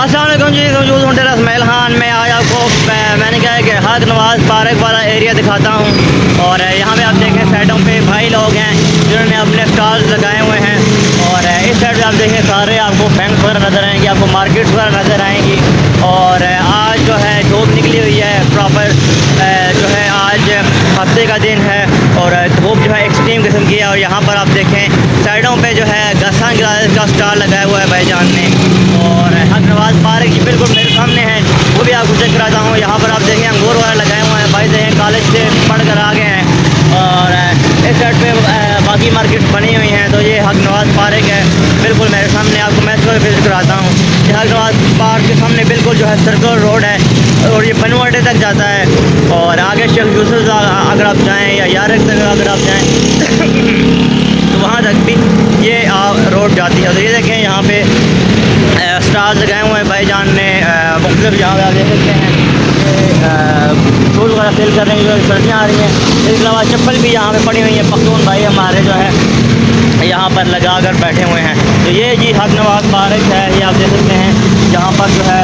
अस्सलाम वालेकुम जी, मौजूद हूँ डेरा इसमाइल खान में। आज आपको मैंने कहा है कि हक नवाज पार्क वाला एरिया दिखाता हूँ। और यहाँ पे आप देखें साइडों पे भाई लोग हैं जिन्होंने अपने स्टॉल्स लगाए हुए हैं। और इस साइड पे आप देखें सारे आपको बैंक वगैरह नज़र आएंगी, आपको मार्केट्स वगैरह नज़र आएंगी। और आज जो है धूप निकली हुई है प्रॉपर, जो है आज हफ्ते का दिन है और धूप जो है एक्सट्रीम किस्म की है। और यहाँ पर आप देखें साइडों पे जो है गसान ग्लास का स्टॉल लगाया हुआ है भाईजान ने। और हक नवाज पार्क जी बिल्कुल मेरे सामने है, वो भी आपको चेक कराता हूँ। यहाँ पर आप देखें अंगूर वगैरह लगाए हुए हैं, भाई देखें कॉलेज से पढ़ कर आ गए हैं। और इस साइड पे बाकी मार्केट बनी हुई हैं। तो ये हक नवाज पार्क है बिल्कुल मेरे सामने, आपको मैं इसको विजिट कराता हूँ। ये हक नवाज पार्क के सामने बिल्कुल जो है सर्कुलर रोड है और ये बनू अड्डे तक जाता है। और आगे शेख यूसुफ अगर आप जाएँ या यारक तक अगर आप जाएँ तो वहाँ तक भी ये रोड जाती है। तो ये देखें यहाँ पे स्टार्स लगाए हुए हैं भाईजान ने मुख्तलिफ। यहाँ पे आप देख सकते हैं फूल वगैरह सेल कर रहे हैं, जो सर्दियाँ आ रही हैं। इसके अलावा चप्पल भी यहाँ पे पड़ी हुई है, पख्तून भाई हमारे जो है यहाँ पर लगा कर बैठे हुए हैं। तो ये जी हक नवाज पार्क है, ये आप देख सकते हैं। यहाँ पर जो है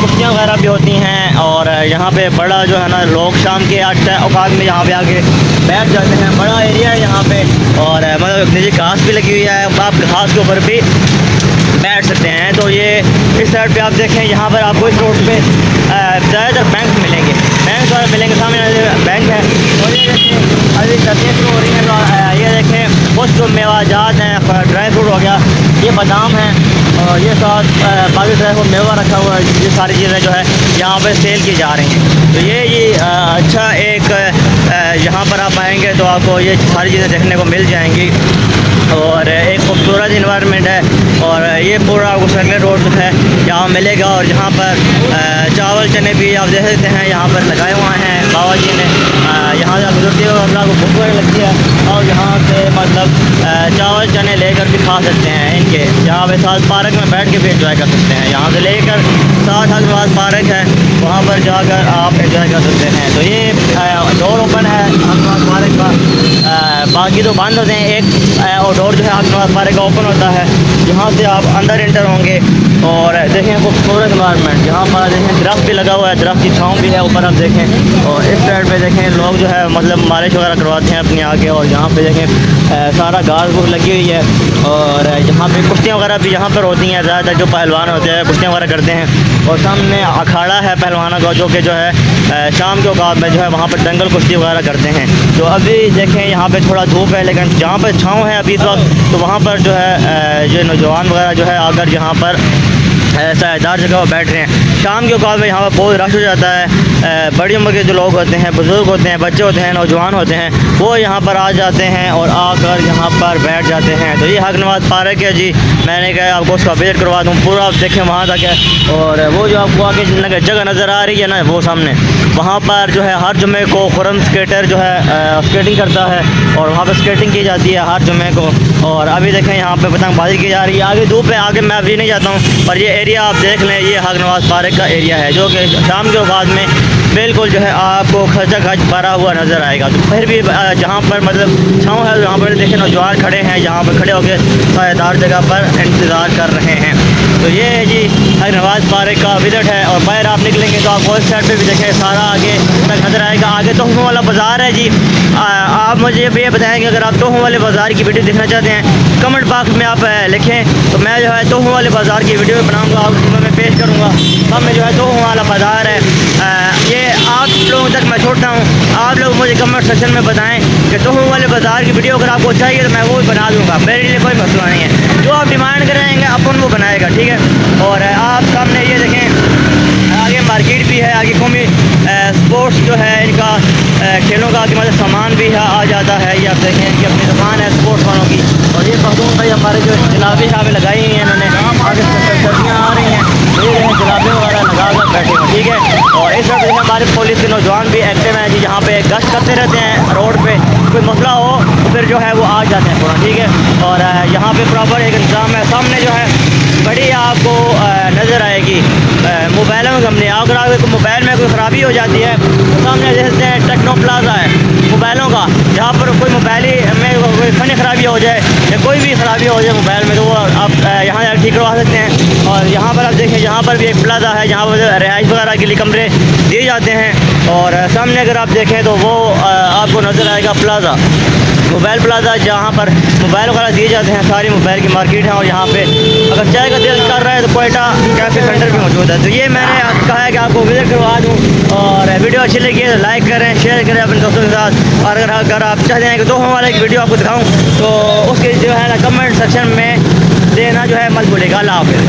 कुश्तियाँ वगैरह भी होती हैं। और यहाँ पे बड़ा जो है ना लोग शाम के 8 औकात में यहाँ पे आके बैठ जाते हैं। बड़ा एरिया है यहाँ पे और मतलब नीचे घास भी लगी हुई है, आप घास के ऊपर भी बैठ सकते हैं। तो ये इस साइड पे आप देखें, यहाँ पर आपको इस रोड पे ज़्यादातर बैंक मिलेंगे, बैंक वगैरह मिलेंगे। सामने बैंक है। और ये देखें अभी सर्दियाँ शुरू हो रही हैं तो ये देखें कुछ जो मेवाजात हैं, ड्राई फ्रूट हो गया, ये बादाम हैं और ये साथ बाकी ड्राई फ्रूट मेवा रखा हुआ है। ये सारी चीज़ें जो है यहाँ पर सेल की जा रही हैं। तो ये अच्छा एक यहाँ पर आप आएँगे तो आपको ये सारी चीज़ें देखने को मिल जाएंगी। और एक खूबसूरत इन्वायरमेंट है। और ये पूरा आपको सर्कुलर रोड है यहाँ मिलेगा। और यहाँ पर चावल चने भी आप देख सकते हैं यहाँ पर लगाए हुए हैं बाबा जी ने। यहाँ से आप गुजरते हो अगर आपको भूख वगैरह लगती है और यहाँ से मतलब चावल चने लेकर भी खा सकते हैं इनके। यहाँ पे साथ पार्क में बैठ के भी एंजॉय कर सकते हैं। यहाँ से लेकर साथ हक नवाज पार्क है, वहाँ पर जाकर आप एंजॉय कर सकते हैं। तो ये डोर ओपन है हक नवाज पार्क का, बाकी तो बंद होते हैं। एक और डोर जो है हक नवाज पार्क का ओपन होता है, यहाँ से आप अंदर इंटर होंगे। और देखें खूबसूरत इन्वायरमेंट, यहाँ पर देखें दरख्त भी लगा हुआ है, दरख्त की छाँव भी है ऊपर आप देखें। और इस साइड पे देखें लोग जो है मतलब मालिश वगैरह करवाते हैं अपने आगे। और यहाँ पे देखें सारा घास फूस लगी हुई है। और यहाँ पे कुश्तियाँ वगैरह भी यहाँ पर होती हैं, ज़्यादातर जो पहलवान होते हैं कुश्तियाँ वगैरह करते हैं। और सामने अखाड़ा है पहलवानों का, जो कि जो है शाम के औकात में जो है वहाँ पर दंगल कुश्ती वगैरह करते हैं। तो अभी देखें यहाँ पे थोड़ा धूप है, लेकिन जहाँ पर छाँव है अभी इस वक्त, तो वहाँ पर जो है जो नौजवान वगैरह जो है आकर यहाँ पर सायदार जगह पर बैठ रहे हैं। शाम के औकात में यहाँ पर बहुत रश हो जाता है। बड़ी उम्र के जो लोग होते हैं, बुज़ुर्ग होते हैं, बच्चे होते हैं, नौजवान होते हैं, वो यहाँ पर आ जाते हैं और आकर यहाँ पर बैठ जाते हैं। तो ये हक नवाज पार्क है जी, मैंने कहा आपको उसका विजिट करवा दूँ, पूरा आप देखें वहाँ तक है। और वो जो आपको आगे जगह नज़र आ रही है ना वो सामने, वहाँ पर जो है हर जुमे को खुरम स्केटर जो है स्केटिंग करता है और वहाँ पर स्केटिंग की जाती है हर जुमे को। और अभी देखें यहाँ पे पतंगबाजी की जा रही है। आगे धूप है, आगे मैं अभी नहीं जाता हूँ, पर ये एरिया आप देख लें, ये हक नवाज पार्क का एरिया है जो कि शाम के औकात में बिल्कुल जो है आपको खचा खच भरा हुआ नज़र आएगा। तो फिर भी जहाँ पर मतलब छाँव है वहाँ पर देखें नौजवान खड़े हैं, यहाँ पर खड़े होकर सायेदार जगह पर इंतज़ार कर रहे हैं। तो ये है जी हक नवाज पार्क का विजिट है। और बाहर आप निकलेंगे तो आपको इस साइड पे भी देखें सारा आगे तक नज़र आएगा। आगे तोहफों वाला बाज़ार है जी। आप मुझे ये बताएं कि अगर आप तोहफों वाले बाज़ार की वीडियो देखना चाहते हैं कमेंट बॉक्स में आप लिखें, तो मैं जो है तोहफों वाले बाज़ार की वीडियो बनाऊँगा, आपको मैं पेश करूँगा। सामने जो है तोहफों वाला बाज़ार है, ये आप लोगों तक मैं छोड़ता हूँ। आप लोग मुझे कमेंट सेक्शन में बताएं कि तोहफों वाले बाज़ार की वीडियो अगर आपको चाहिए तो मैं वो भी बना दूँगा, मेरे लिए कोई मसला नहीं है। जो आप डिमांड करेंगे अपन वो बनाएगा, ठीक है। और आप सामने ये देखें आगे मार्केट भी है, आगे कौमी स्पोर्ट्स जो है इनका खेलों का कि मतलब सामान भी आ जाता है। ये आप देखें इनकी अपनी दुकान है स्पोर्ट्स वालों की। और ये पख्तून भाई हमारे जो जलाबी यहाँ पे लगाई हुई हैं इन्होंने, आगे सर्दियाँ आ रही हैं, ये जलाबे वगैरह लगा कर बैठे हैं, ठीक है। और इस वक्त हमारे पुलिस के नौजवान भी एक्टिव हैं जी, यहाँ पे गश्त करते रहते हैं रोड पे, कोई मसला हो तो फिर जो है वो आ जाते हैं पूरा, ठीक है। और यहाँ पे प्रॉपर एक इंतजाम है। सामने जो है बड़ी आपको नज़र आएगी मोबाइलों में कंपनी। अगर आपको मोबाइल में कोई ख़राबी हो जाती है तो सामने देखते हैं टेक्नो प्लाजा है मोबाइलों का, जहाँ पर कोई मोबाइल में कोई फ़नी ख़राबी हो जाए या कोई भी ख़राबी हो जाए मोबाइल में, तो वो आप यहाँ ठीक करवा सकते हैं। और यहाँ पर आप देखें, यहाँ पर भी एक प्लाजा है जहाँ पर रिहाइश वगैरह के लिए कमरे दिए जाते हैं। और सामने अगर आप देखें तो वो आपको नज़र आएगा प्लाजा, मोबाइल प्लाजा, जहाँ पर मोबाइल वगैरह दिए जाते हैं। सारी मोबाइल की मार्केट है। और यहाँ पे अगर चाय का दिल कर रहा है तो कोयटा कैफ़े सेंटर भी मौजूद है। तो ये मैंने कहा है कि आपको विज़िट करवा दूँ। और वीडियो अच्छी लगी है तो लाइक करें, शेयर करें अपने दोस्तों के साथ। और अगर आप चाहते हैं कि दोस्तों वाला एक वीडियो आपको दिखाऊँ तो उसके जो है ना कमेंट सेक्शन में देना जो है मत भूलिएगा। अल्लाह हाफ़िज़।